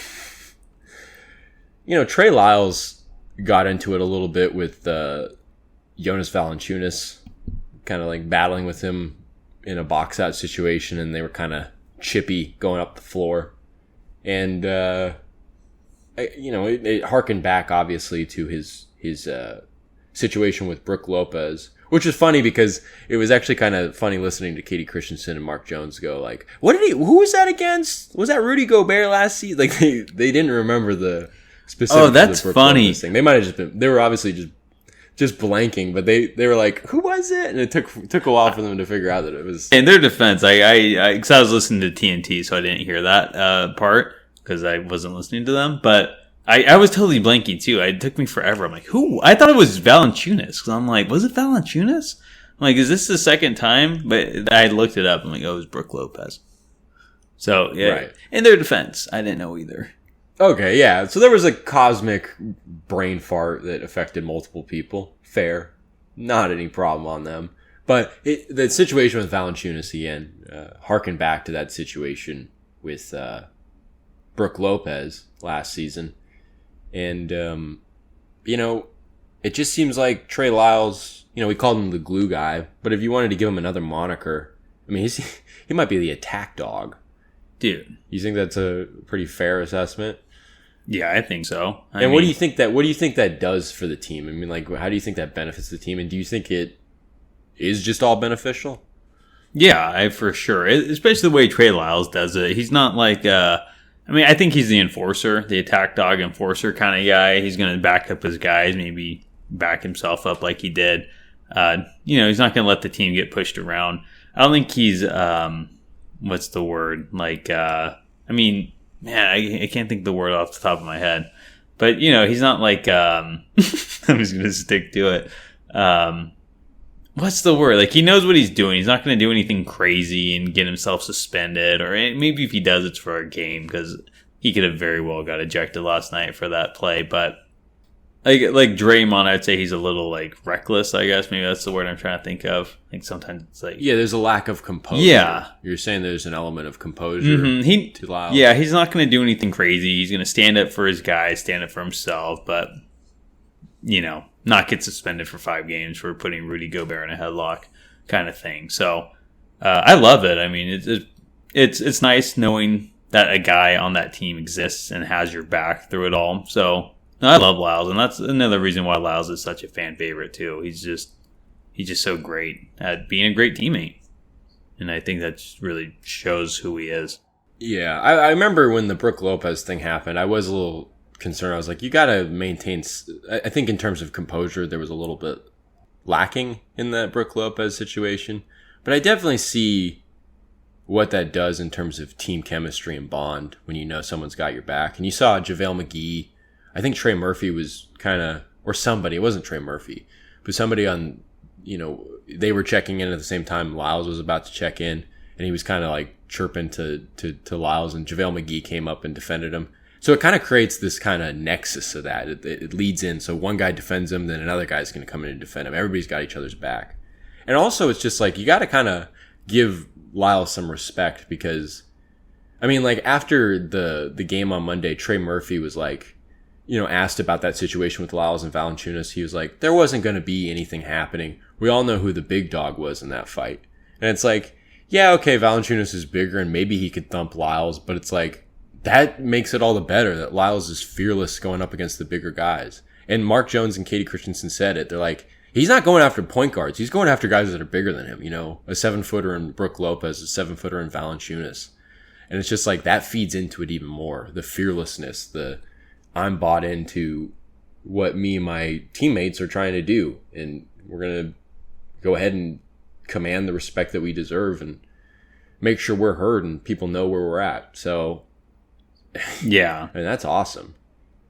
Lyles got into it a little bit with Jonas Valanciunas, kind of battling with him in a box out situation, and they were kind of chippy going up the floor. And, it harkened back obviously to his situation with Brook Lopez, which was funny because it was actually kind of funny listening to Katie Christensen and Mark Jones go who was that against? Was that Rudy Gobert last season? They didn't remember the specifics. Oh, that's of the Brook funny. Lopez thing. They might have just been, they were obviously just blanking, but they were like, who was it? And it took a while for them to figure out that it was. In their defense, because I was listening to TNT, so I didn't hear that part because I wasn't listening to them. But I was totally blanking too. It took me forever. I'm like, who? I thought it was Valanciunas because I'm like, was it Valanciunas? I'm like, is this the second time? But I looked it up. I'm like, oh, it was Brook Lopez. So yeah, right. In their defense, I didn't know either. Okay, yeah. So there was a cosmic brain fart that affected multiple people. Fair. Not any problem on them. But the situation with Valanciunas, again, harken back to that situation with Brook Lopez last season. And it just seems like Trey Lyles, we called him the glue guy, but if you wanted to give him another moniker, I mean, he might be the attack dog. Dude. You think that's a pretty fair assessment? Yeah, I think so. What do you think that does for the team? I mean, like, how do you think that benefits the team? And do you think it is just all beneficial? Yeah, for sure. Especially the way Trey Lyles does it. He's not like, I think he's the enforcer, the attack dog enforcer kind of guy. He's going to back up his guys, maybe back himself up like he did. He's not going to let the team get pushed around. I don't think he's, what's the word? Like, I can't think of the word off the top of my head. But, he's not like, I'm just going to stick to it. What's the word? Like, he knows what he's doing. He's not going to do anything crazy and get himself suspended. Or maybe if he does, it's for a game, because he could have very well got ejected last night for that play. But like Draymond, I'd say he's a little like reckless, I guess. Maybe that's the word I'm trying to think of. Like sometimes it's like, yeah, there's a lack of composure. Yeah, you're saying there's an element of composure. To Lyles. Yeah, he's not going to do anything crazy. He's going to stand up for his guys, stand up for himself, but not get suspended for 5 games for putting Rudy Gobert in a headlock kind of thing. So I love it. I mean, it's nice knowing that a guy on that team exists and has your back through it all. So I love Lyles, and that's another reason why Lyles is such a fan favorite too. He's just so great at being a great teammate, and I think that just really shows who he is. Yeah, I remember when the Brook Lopez thing happened, I was a little concerned. I was like, you got to maintain. I think in terms of composure, there was a little bit lacking in that Brook Lopez situation, but I definitely see what that does in terms of team chemistry and bond when someone's got your back. And you saw JaVale McGee. I think Trey Murphy was kind of, or somebody, it wasn't Trey Murphy, but somebody on, they were checking in at the same time Lyles was about to check in, and he was kind of like chirping to Lyles, and JaVale McGee came up and defended him. So it kind of creates this kind of nexus of that. It leads in. So one guy defends him, then another guy's going to come in and defend him. Everybody's got each other's back. And also it's just like, you got to kind of give Lyles some respect, because, after the game on Monday, Trey Murphy was like, asked about that situation with Lyles and Valanciunas. He was like, there wasn't going to be anything happening. We all know who the big dog was in that fight. And it's like, yeah, okay, Valanciunas is bigger and maybe he could thump Lyles, but it's like, that makes it all the better that Lyles is fearless going up against the bigger guys. And Mark Jones and Katie Christensen said it. They're like, he's not going after point guards. He's going after guys that are bigger than him. A 7-footer in Brook Lopez, a 7-footer in Valanciunas. And it's just like, that feeds into it even more. The fearlessness, I'm bought into what me and my teammates are trying to do. And we're going to go ahead and command the respect that we deserve and make sure we're heard and people know where we're at. So, yeah. And that's awesome.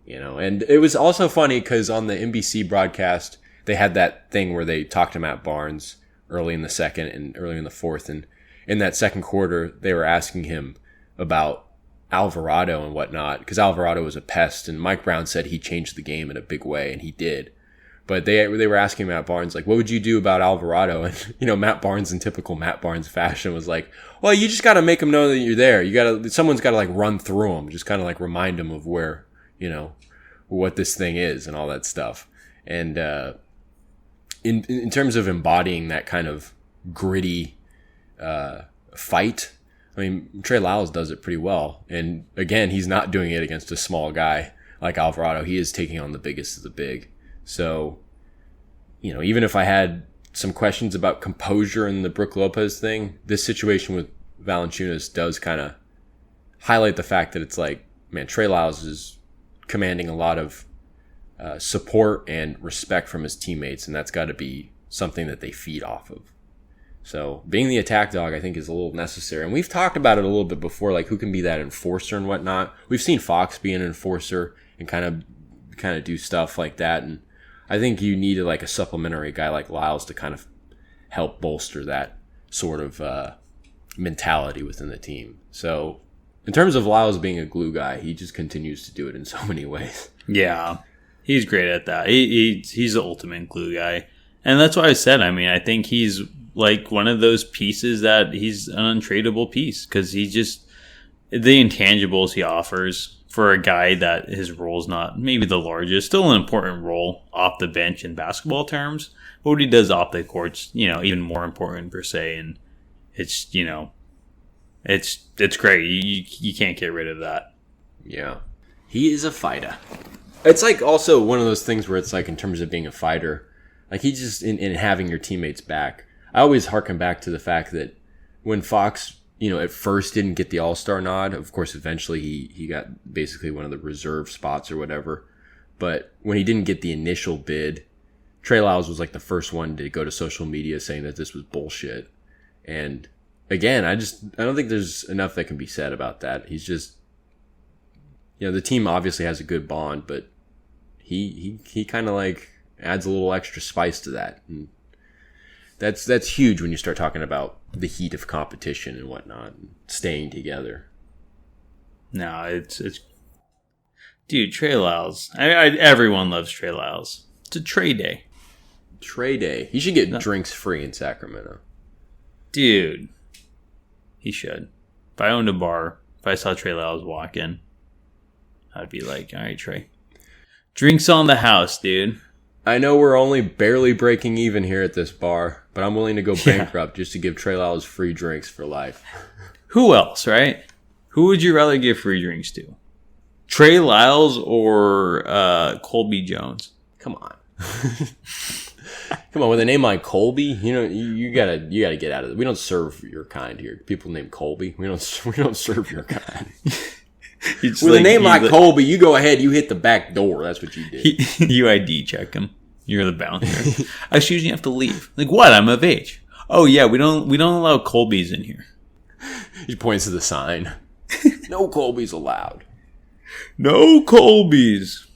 And it was also funny because on the NBC broadcast, they had that thing where they talked to Matt Barnes early in the second and early in the fourth. And in that second quarter, they were asking him about Alvarado and whatnot, because Alvarado was a pest, and Mike Brown said he changed the game in a big way, and he did. But they were asking Matt Barnes, like, what would you do about Alvarado? And, Matt Barnes in typical Matt Barnes fashion was like, well, you just got to make him know that you're there. Someone's got to like run through him, just kind of like remind him of where, what this thing is and all that stuff. And, in terms of embodying that kind of gritty, fight, Trey Lyles does it pretty well. And again, he's not doing it against a small guy like Alvarado. He is taking on the biggest of the big. So, even if I had some questions about composure in the Brook Lopez thing, this situation with Valanciunas does kind of highlight the fact that it's like, man, Trey Lyles is commanding a lot of support and respect from his teammates, and that's got to be something that they feed off of. So being the attack dog, I think, is a little necessary. And we've talked about it a little bit before, like who can be that enforcer and whatnot. We've seen Fox be an enforcer and kind of do stuff like that. And I think you needed like a supplementary guy like Lyles to kind of help bolster that sort of mentality within the team. So in terms of Lyles being a glue guy, he just continues to do it in so many ways. Yeah, he's great at that. He's the ultimate glue guy. And that's why I said, I think he's like one of those pieces that he's an untradeable piece, because he just, the intangibles he offers for a guy that his role is not maybe the largest, still an important role off the bench in basketball terms. But what he does off the court's, even more important per se. And it's, it's great. You can't get rid of that. Yeah. He is a fighter. It's like also one of those things where it's like in terms of being a fighter, like he just in having your teammates back. I always harken back to the fact that when Fox, at first didn't get the All-Star nod, of course, eventually he got basically one of the reserve spots or whatever. But when he didn't get the initial bid, Trey Lyles was like the first one to go to social media saying that this was bullshit. And again, I don't think there's enough that can be said about that. He's just, the team obviously has a good bond, but he kind of like adds a little extra spice to that. And that's huge when you start talking about the heat of competition and whatnot, and staying together. No, it's dude, Trey Lyles. Everyone loves Trey Lyles. It's a Trey Day. Trey Day. He should get drinks free in Sacramento. Dude, he should. If I owned a bar, if I saw Trey Lyles walk in, I'd be like, all right, Trey. Drinks on the house, dude. I know we're only barely breaking even here at this bar, but I'm willing to go bankrupt just to give Trey Lyles free drinks for life. Who else, right? Who would you rather give free drinks to? Trey Lyles or Colby Jones? Come on. Come on, with a name like Colby, you gotta get out of it. We don't serve your kind here. People named Colby, we don't serve your kind. With a name like Colby, you go ahead, you hit the back door. That's what you did. You ID check him. You're the bouncer. Excuse me, you have to leave. Like, what? I'm of age. Oh yeah, we don't allow Colbys in here. He points to the sign. No Colbys allowed. No Colbys.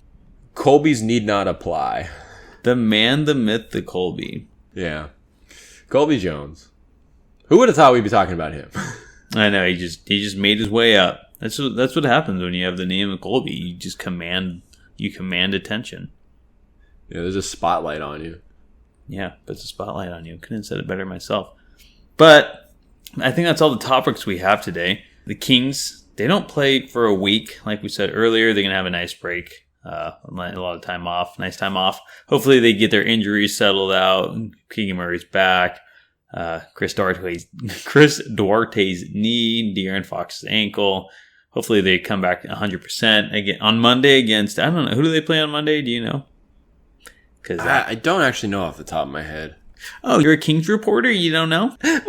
Colbys need not apply. The man, the myth, the Colby. Yeah. Colby Jones. Who would have thought we'd be talking about him? I know, he just made his way up. That's what happens when you have the name of Colby. You just command attention. Yeah, there's a spotlight on you. Yeah, puts a spotlight on you. Couldn't have said it better myself. But I think that's all the topics we have today. The Kings, they don't play for a week. Like we said earlier, they're going to have a nice break. A lot of time off. Nice time off. Hopefully they get their injuries settled out. Keegan Murray's back. Chris Duarte's knee. De'Aaron Fox's ankle. Hopefully they come back 100% again on Monday against, I don't know, who do they play on Monday? Do you know? Because I don't actually know off the top of my head. Oh, you're a Kings reporter? You don't know? One second.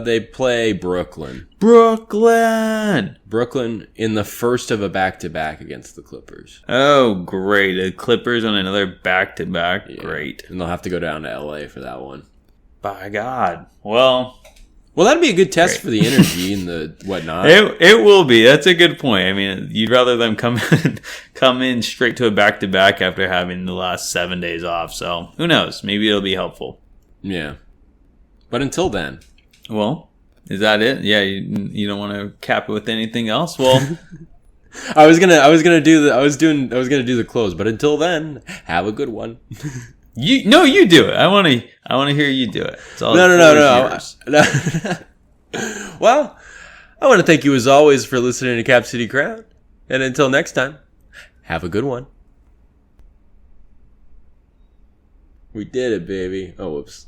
They play Brooklyn. Brooklyn in the first of a back-to-back against the Clippers. Oh, great. The Clippers on another back-to-back. Yeah. Great. And they'll have to go down to LA for that one. By God. Well, that'd be a good test for the energy and the whatnot. It will be. That's a good point. I mean, you'd rather them come in straight to a back-to-back after having the last 7 days off. So, who knows? Maybe it'll be helpful. Yeah. But until then. Well, is that it? Yeah, you don't want to cap it with anything else? Well, I was gonna do the close, but until then, have a good one. You do it. I want to hear you do it. No. Well, I want to thank you as always for listening to Cap City Crowd, and until next time, have a good one. We did it, baby. Oh, whoops.